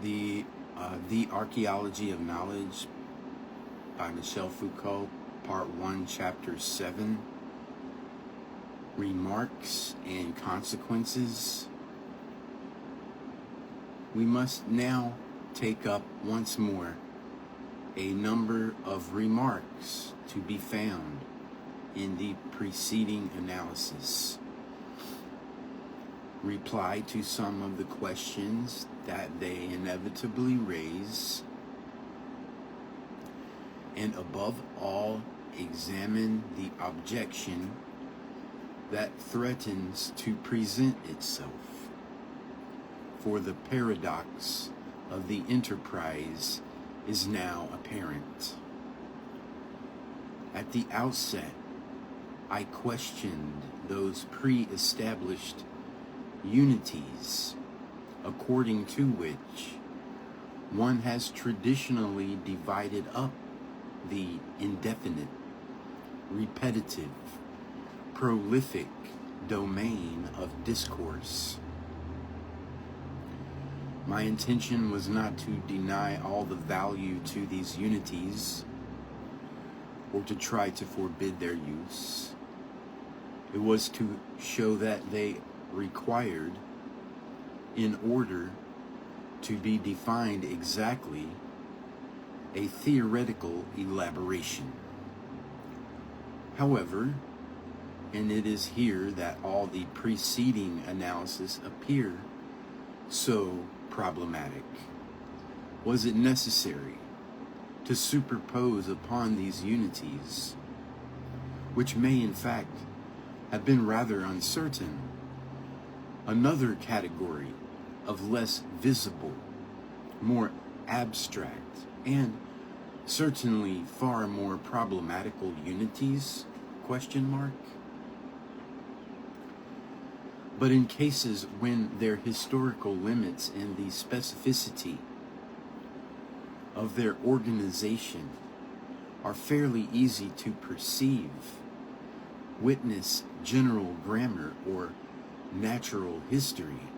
The Archeology of Knowledge by Michel Foucault, Part 1, Chapter 7, Remarks and Consequences. We must now take up once more a number of remarks to be found in the preceding analysis. Reply to some of the questions that they inevitably raise, and above all, examine the objection that threatens to present itself. For the paradox of the enterprise is now apparent. At the outset, I questioned those pre-established unities according to which one has traditionally divided up the indefinite, repetitive, prolific domain of discourse. My intention was not to deny all the value to these unities or to try to forbid their use. It was to show that they required, in order to be defined exactly, a theoretical elaboration. However, and it is here that all the preceding analysis appear so problematic, was it necessary to superpose upon these unities, which may in fact have been rather uncertain, another category of less visible, more abstract, and certainly far more problematical unities? ? But in cases when their historical limits and the specificity of their organization are fairly easy to perceive, witness general grammar or natural history,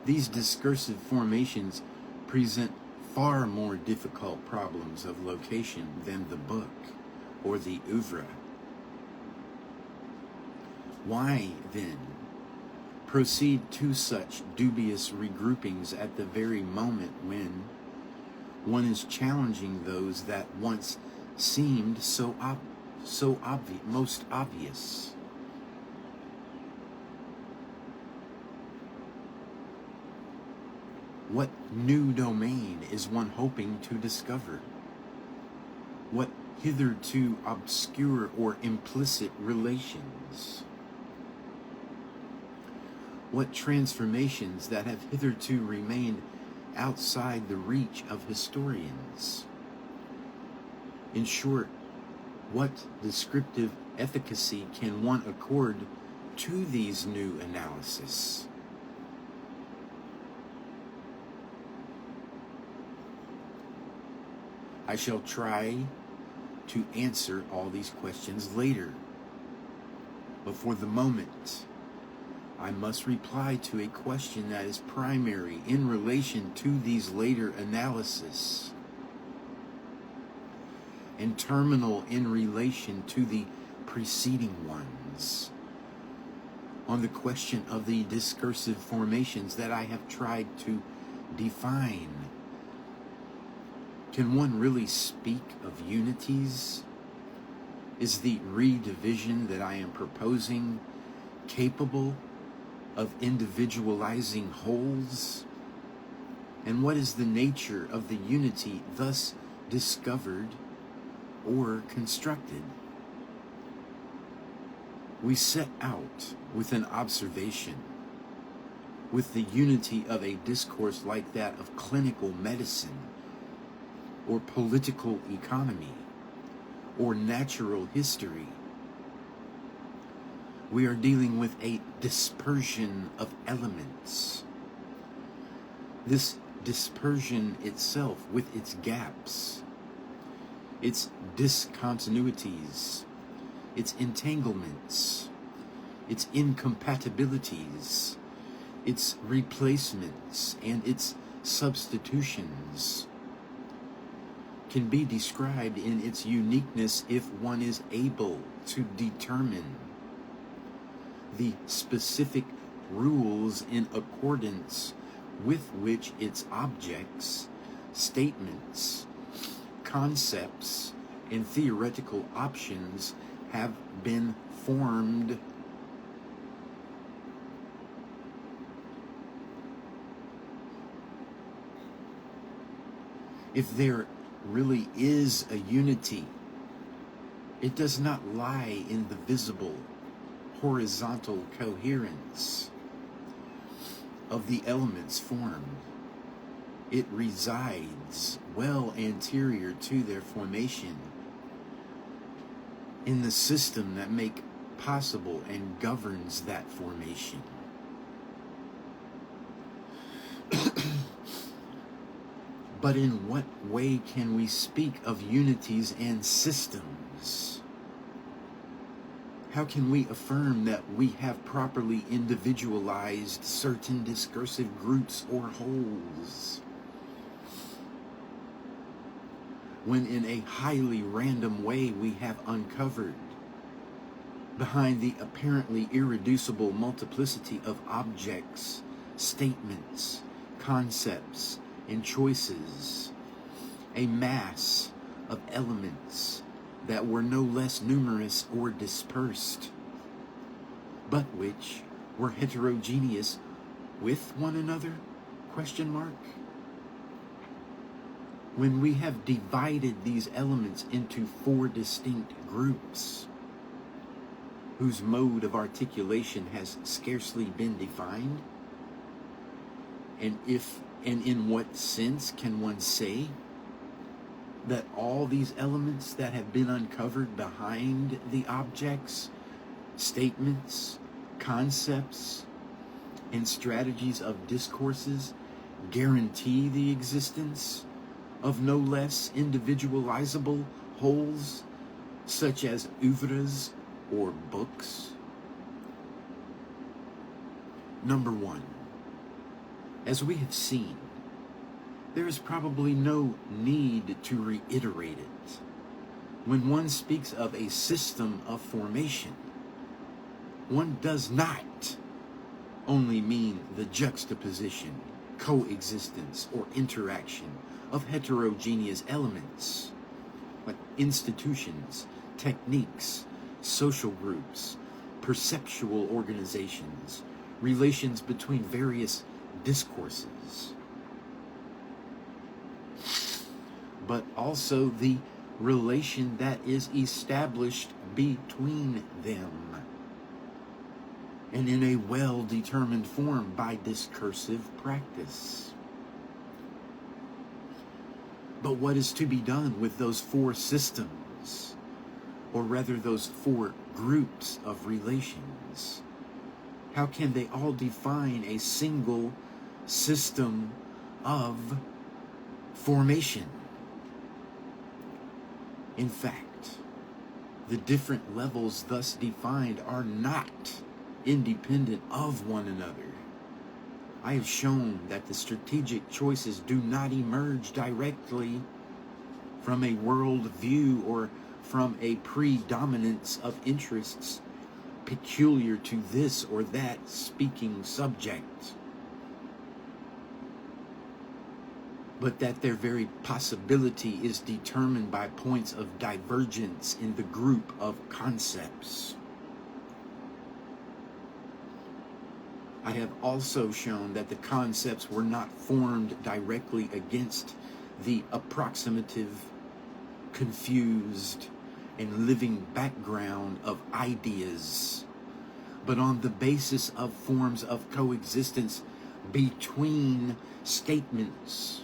these discursive formations present far more difficult problems of location than the book or the oeuvre. Why, then, proceed to such dubious regroupings at the very moment when one is challenging those that once seemed most obvious? What new domain is one hoping to discover? What hitherto obscure or implicit relations? What transformations that have hitherto remained outside the reach of historians? In short, what descriptive efficacy can one accord to these new analyses? I shall try to answer all these questions later, but for the moment, I must reply to a question that is primary in relation to these later analyses and terminal in relation to the preceding ones, on the question of the discursive formations that I have tried to define. Can one really speak of unities? Is the redivision that I am proposing capable of individualizing wholes? And what is the nature of the unity thus discovered or constructed? We set out with an observation, with the unity of a discourse like that of clinical medicine, or political economy, or natural history. We are dealing with a dispersion of elements. This dispersion itself, with its gaps, its discontinuities, its entanglements, its incompatibilities, its replacements, and its substitutions can be described in its uniqueness if one is able to determine the specific rules in accordance with which its objects, statements, concepts, and theoretical options have been formed. If there really is a unity, it does not lie in the visible, horizontal coherence of the elements formed. It resides well anterior to their formation in the system that make possible and governs that formation. But in what way can we speak of unities and systems? How can we affirm that we have properly individualized certain discursive groups or wholes, when in a highly random way we have uncovered, behind the apparently irreducible multiplicity of objects, statements, concepts, and choices, a mass of elements that were no less numerous or dispersed, but which were heterogeneous with one another? Question mark. When we have divided these elements into 4 distinct groups, whose mode of articulation has scarcely been defined, and in what sense can one say that all these elements that have been uncovered behind the objects, statements, concepts, and strategies of discourses guarantee the existence of no less individualizable wholes, such as oeuvres or books? Number 1. As we have seen, there is probably no need to reiterate it. When one speaks of a system of formation, one does not only mean the juxtaposition, coexistence, or interaction of heterogeneous elements, but institutions, techniques, social groups, perceptual organizations, relations between various discourses, but also the relation that is established between them, and in a well-determined form by discursive practice. But what is to be done with those 4 systems, or rather those 4 groups of relations? How can they all define a single system of formation? In fact, the different levels thus defined are not independent of one another. I have shown that the strategic choices do not emerge directly from a world view or from a predominance of interests peculiar to this or that speaking subject, but that their very possibility is determined by points of divergence in the group of concepts. I have also shown that the concepts were not formed directly against the approximative, confused, and living background of ideas, but on the basis of forms of coexistence between statements.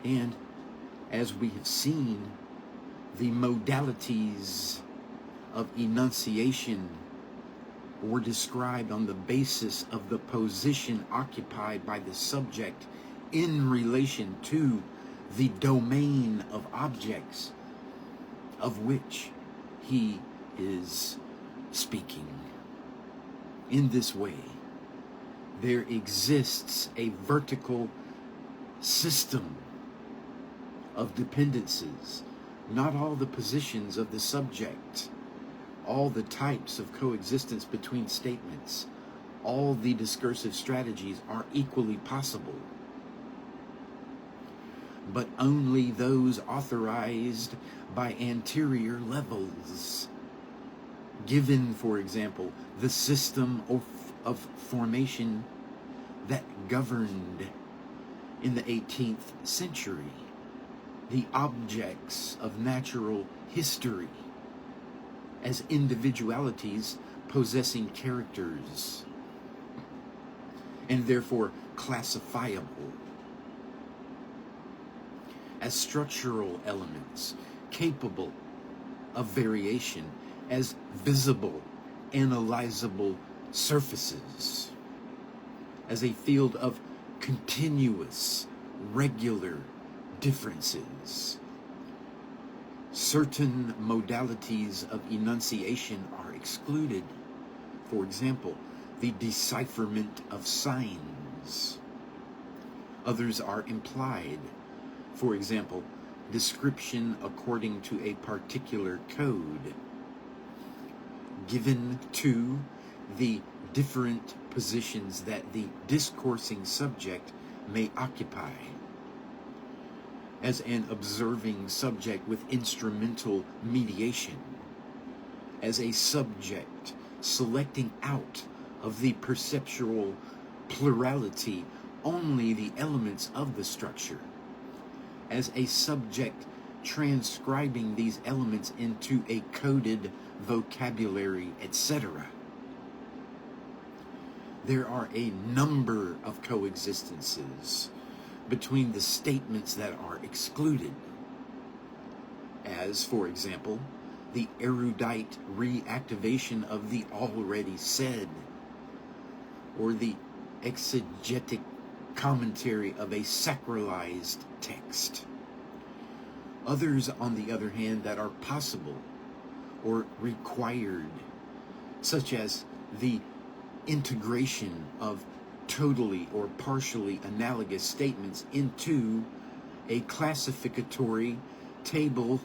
And as we have seen, the modalities of enunciation were described on the basis of the position occupied by the subject in relation to the domain of objects of which he is speaking. In this way, there exists a vertical system of dependencies, not all the positions of the subject, all the types of coexistence between statements, all the discursive strategies are equally possible, but only those authorized by anterior levels. Given, for example, the system of formation that governed in the 18th century, the objects of natural history as individualities possessing characters and therefore classifiable, as structural elements capable of variation, as visible, analyzable surfaces, as a field of continuous, regular differences. Certain modalities of enunciation are excluded. For example, the decipherment of signs. Others are implied. For example, description according to a particular code, given to the different positions that the discoursing subject may occupy, as an observing subject with instrumental mediation, as a subject selecting out of the perceptual plurality only the elements of the structure, as a subject transcribing these elements into a coded vocabulary, etc. There are a number of coexistences between the statements that are excluded, as, for example, the erudite reactivation of the already said, or the exegetic commentary of a sacralized text. Others, on the other hand, that are possible or required, such as the integration of totally or partially analogous statements into a classificatory table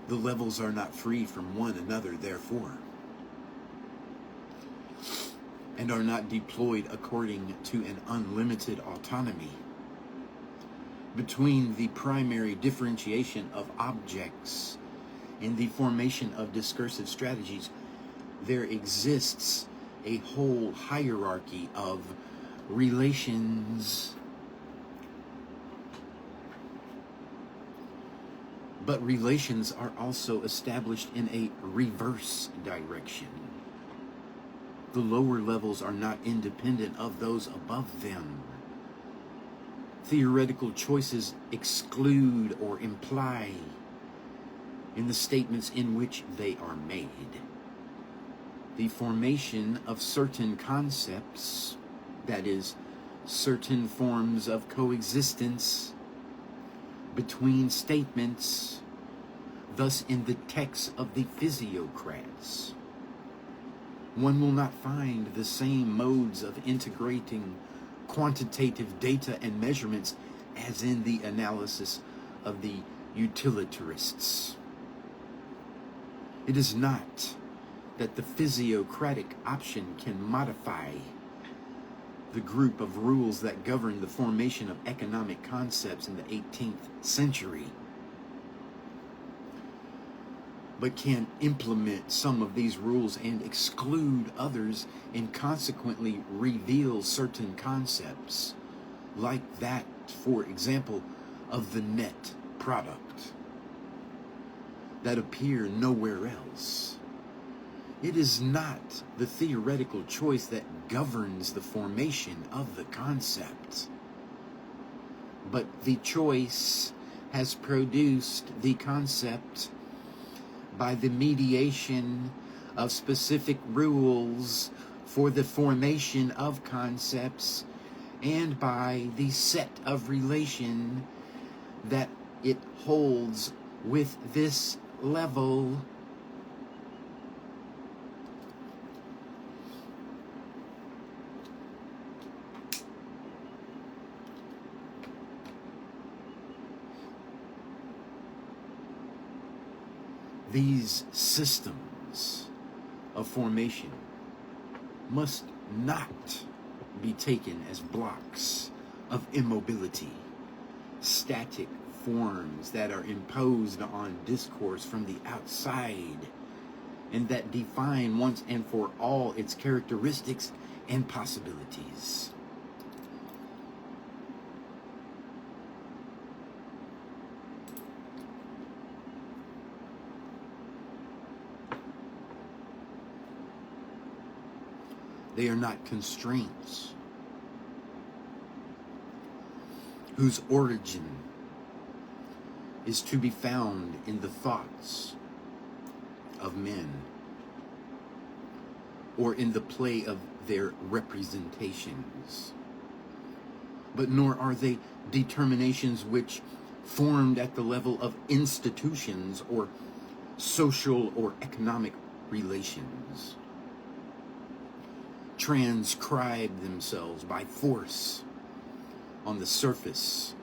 The levels are not free from one another, therefore, and are not deployed according to an unlimited autonomy. Between the primary differentiation of objects and the formation of discursive strategies, there exists a whole hierarchy of relations. But relations are also established in a reverse direction. The lower levels are not independent of those above them. Theoretical choices exclude or imply in the statements in which they are made. The formation of certain concepts, that is, certain forms of coexistence between statements, thus in the texts of the physiocrats, one will not find the same modes of integrating quantitative data and measurements as in the analysis of the utilitarists. It is not that the physiocratic option can modify the group of rules that govern the formation of economic concepts in the 18th century, but can implement some of these rules and exclude others, and consequently reveal certain concepts, like that, for example, of the net product, that appear nowhere else. It is not the theoretical choice that governs the formation of the concept, but the choice has produced the concept by the mediation of specific rules for the formation of concepts and by the set of relation that it holds with this level. These systems of formation must not be taken as blocks of immobility, static forms that are imposed on discourse from the outside and that define once and for all its characteristics and possibilities. They are not constraints whose origin is to be found in the thoughts of men or in the play of their representations. But nor are they determinations which, formed at the level of institutions or social or economic relations, transcribe themselves by force on the surface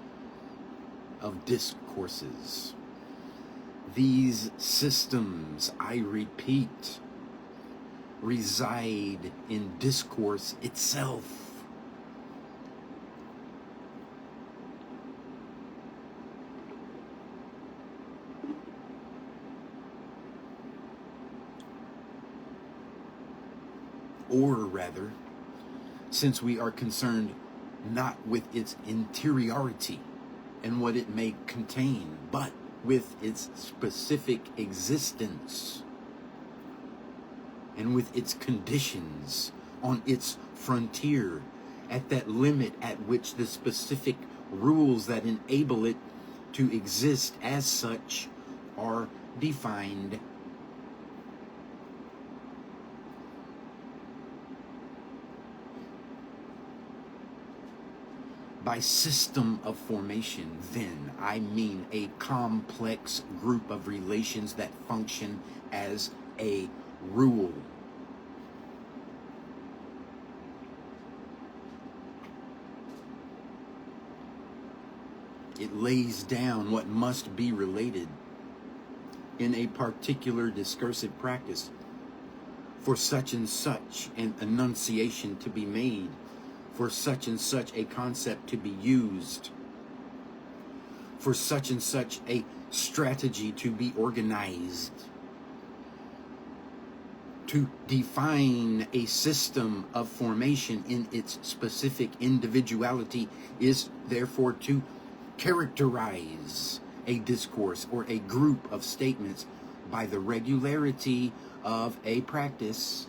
of discourses. These systems, I repeat, reside in discourse itself. Or rather, since we are concerned not with its interiority and what it may contain, but with its specific existence and with its conditions on its frontier, at that limit at which the specific rules that enable it to exist as such are defined. By system of formation, then, I mean a complex group of relations that function as a rule. It lays down what must be related in a particular discursive practice for such and such an enunciation to be made, for such and such a concept to be used, for such and such a strategy to be organized. To define a system of formation in its specific individuality is therefore to characterize a discourse or a group of statements by the regularity of a practice.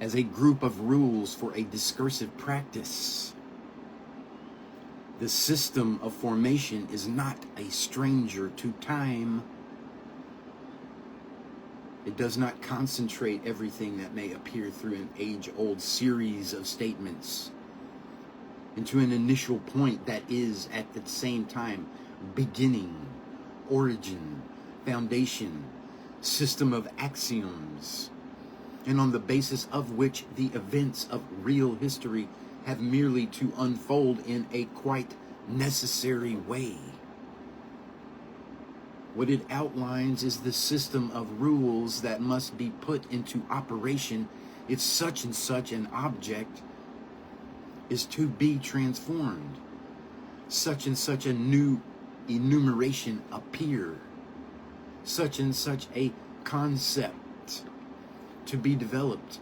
As a group of rules for a discursive practice. The system of formation is not a stranger to time. It does not concentrate everything that may appear through an age-old series of statements into an initial point that is at the same time beginning, origin, foundation, system of axioms, and on the basis of which the events of real history have merely to unfold in a quite necessary way. What it outlines is the system of rules that must be put into operation if such and such an object is to be transformed, such and such a new enumeration appear, such and such a concept to be developed,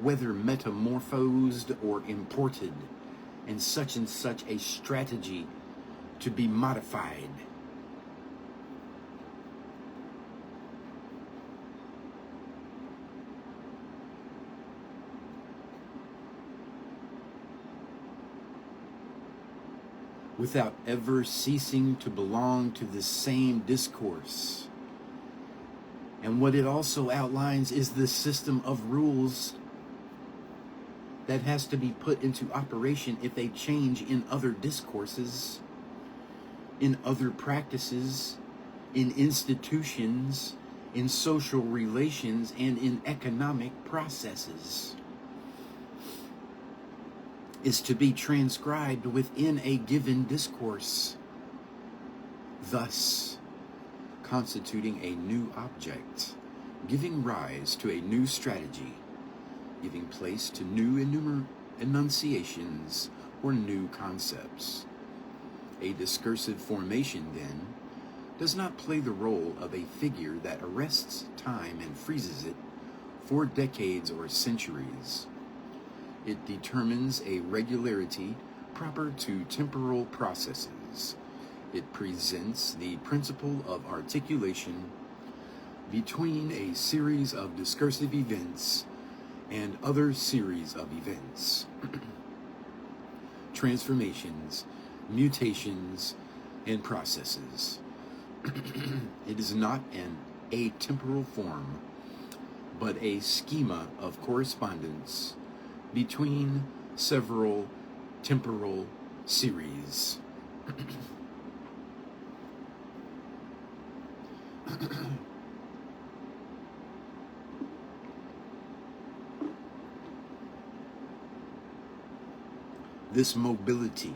whether metamorphosed or imported, and such a strategy to be modified. without ever ceasing to belong to the same discourse. And what it also outlines is the system of rules that has to be put into operation if they change in other discourses, in other practices, in institutions, in social relations, and in economic processes, is to be transcribed within a given discourse, thus constituting a new object, giving rise to a new strategy, giving place to new enunciations or new concepts. A discursive formation, then, does not play the role of a figure that arrests time and freezes it for decades or centuries. It determines a regularity proper to temporal processes. It presents the principle of articulation between a series of discursive events and other series of events, transformations, mutations, and processes. It is not an atemporal form, but a schema of correspondence between several temporal series. This mobility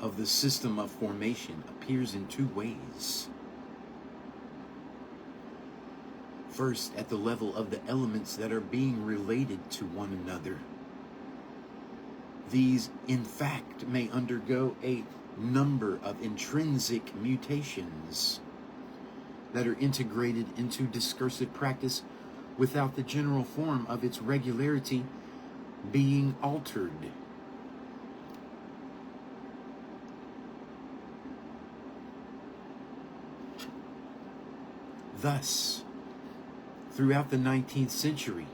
of the system of formation appears in two ways. First, at the level of the elements that are being related to one another. These, in fact, may undergo a number of intrinsic mutations that are integrated into discursive practice without the general form of its regularity being altered. Thus, throughout the 19th century,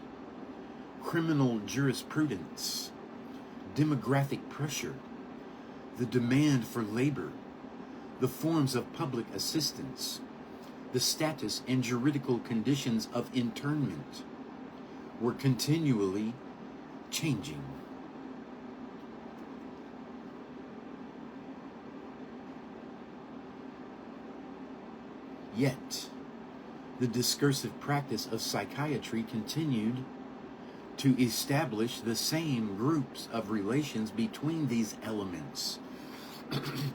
criminal jurisprudence, demographic pressure, the demand for labor, the forms of public assistance, the status and juridical conditions of internment were continually changing. Yet, the discursive practice of psychiatry continued to establish the same groups of relations between these elements.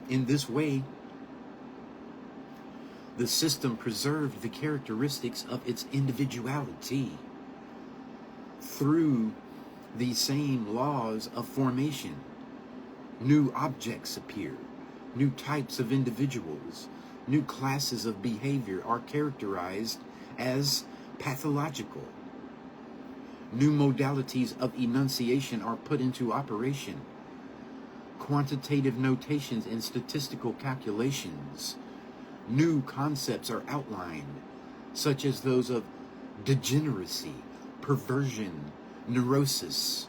In this way, the system preserved the characteristics of its individuality through the same laws of formation. New objects appear, new types of individuals, new classes of behavior are characterized as pathological. New modalities of enunciation are put into operation. Quantitative notations and statistical calculations. New concepts are outlined, such as those of degeneracy, perversion, neurosis,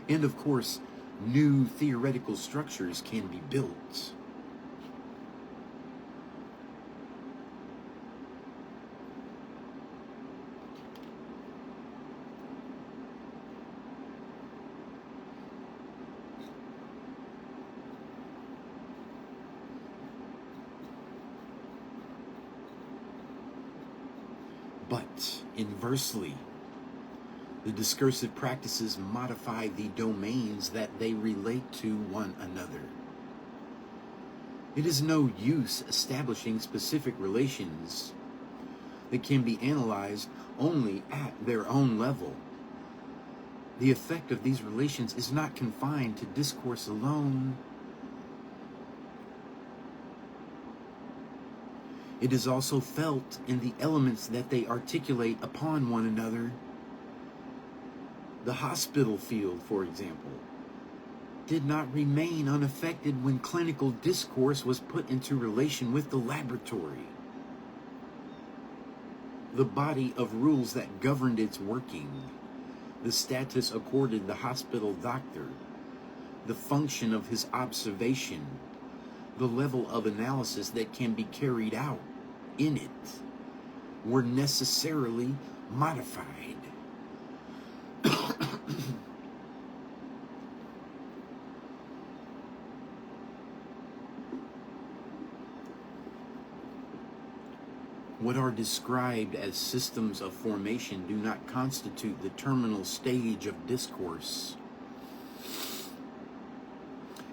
and of course, new theoretical structures can be built. But inversely, the discursive practices modify the domains that they relate to one another. It is no use establishing specific relations that can be analyzed only at their own level. The effect of these relations is not confined to discourse alone. It is also felt in the elements that they articulate upon one another. The hospital field, for example, did not remain unaffected when clinical discourse was put into relation with the laboratory. The body of rules that governed its working, the status accorded the hospital doctor, the function of his observation, the level of analysis that can be carried out in it, were necessarily modified. What are described as systems of formation do not constitute the terminal stage of discourse.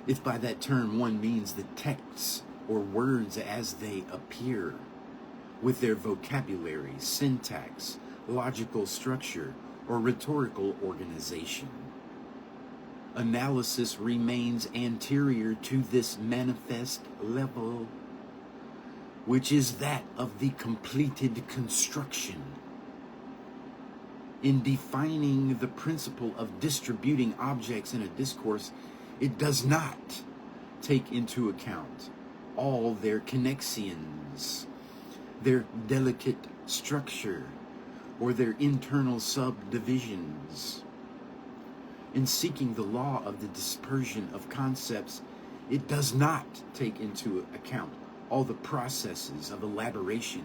If by that term one means the texts or words as they appear, with their vocabulary, syntax, logical structure, or rhetorical organization. Analysis remains anterior to this manifest level, which is that of the completed construction. In defining the principle of distributing objects in a discourse, it does not take into account all their connexions, their delicate structure, or their internal subdivisions. In seeking the law of the dispersion of concepts, it does not take into account all the processes of elaboration,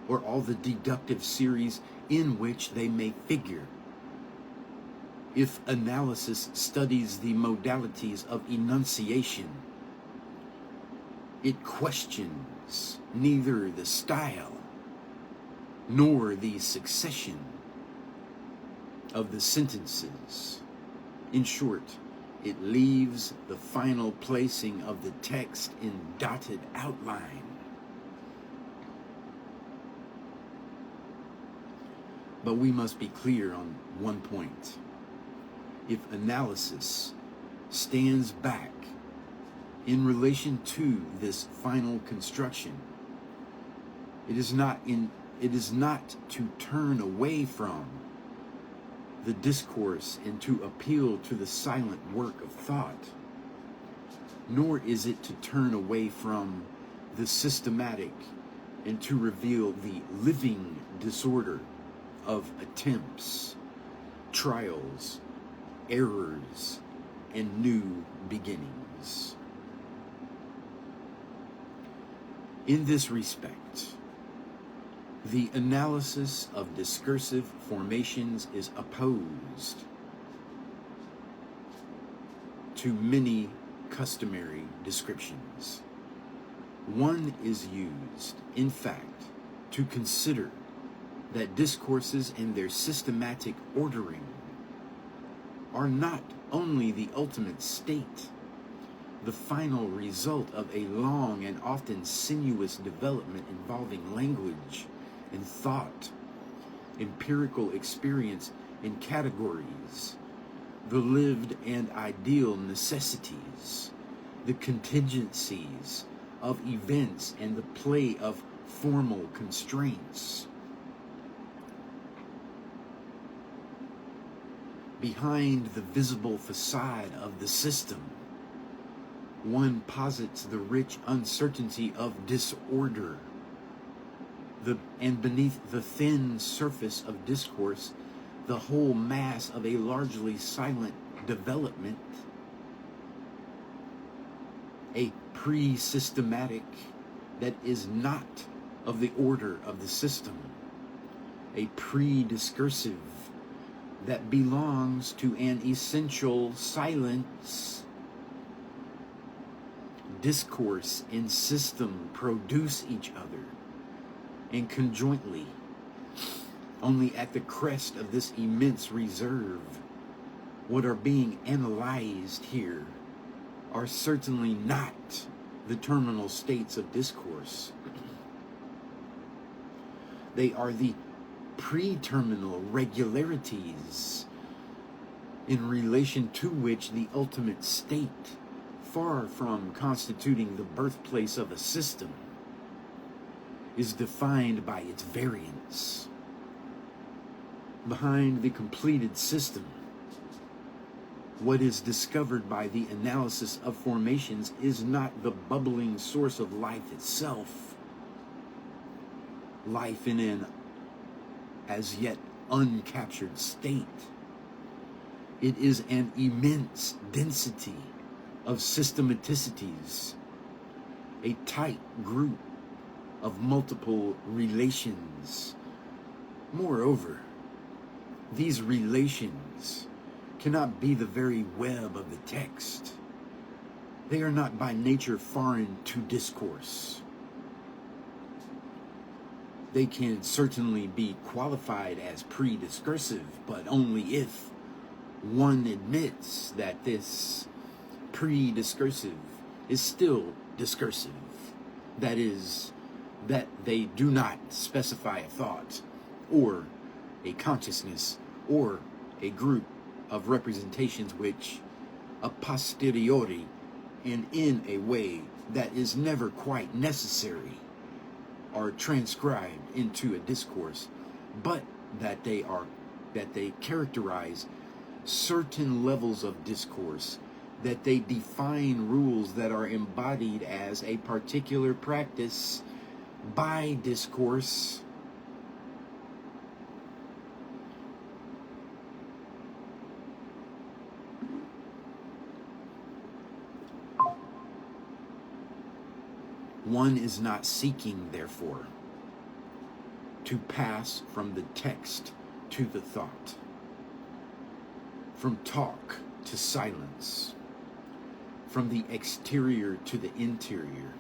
or all the deductive series in which they may figure. If analysis studies the modalities of enunciation, it questions neither the style nor the succession of the sentences. In short, it leaves the final placing of the text in dotted outline. But we must be clear on one point. If analysis stands back in relation to this final construction, it is not to turn away from the discourse and to appeal to the silent work of thought, nor is it to turn away from the systematic and to reveal the living disorder of attempts, trials, errors, and new beginnings. In this respect, the analysis of discursive formations is opposed to many customary descriptions. One is used, in fact, to consider that discourses and their systematic ordering are not only the ultimate state, the final result of a long and often sinuous development involving language and thought, empirical experience and categories, the lived and ideal necessities, the contingencies of events, and the play of formal constraints. Behind the visible facade of the system, one posits the rich uncertainty of disorder, and beneath the thin surface of discourse, the whole mass of a largely silent development, a pre-systematic that is not of the order of the system, a pre-discursive that belongs to an essential silence. Discourse and system produce each other, and conjointly, only at the crest of this immense reserve, what are being analyzed here are certainly not the terminal states of discourse. They are the pre-terminal regularities in relation to which the ultimate state, far from constituting the birthplace of a system, is defined by its variance. Behind the completed system, what is discovered by the analysis of formations is not the bubbling source of life itself, life in an as yet uncaptured state. It is an immense density of systematicities, a tight group of multiple relations. Moreover, these relations cannot be the very web of the text. They are not by nature foreign to discourse. They can certainly be qualified as pre-discursive, but only if one admits that this pre-discursive is still discursive. That is, that they do not specify a thought, or a consciousness, or a group of representations which, a posteriori, and in a way that is never quite necessary, are transcribed into a discourse, but that they characterize certain levels of discourse, that they define rules that are embodied as a particular practice by discourse. One is not seeking, therefore, to pass from the text to the thought, from talk to silence, from the exterior to the interior,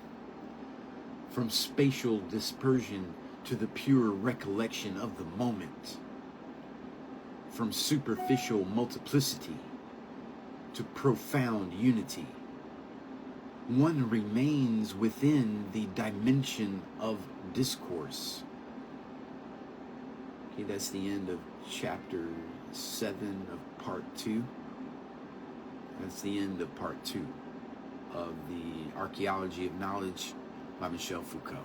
from spatial dispersion to the pure recollection of the moment, from superficial multiplicity to profound unity. One remains within the dimension of discourse. Okay, that's the end of chapter 7 of part 2. That's the end of part 2 of the Archeology of Knowledge by Michel Foucault.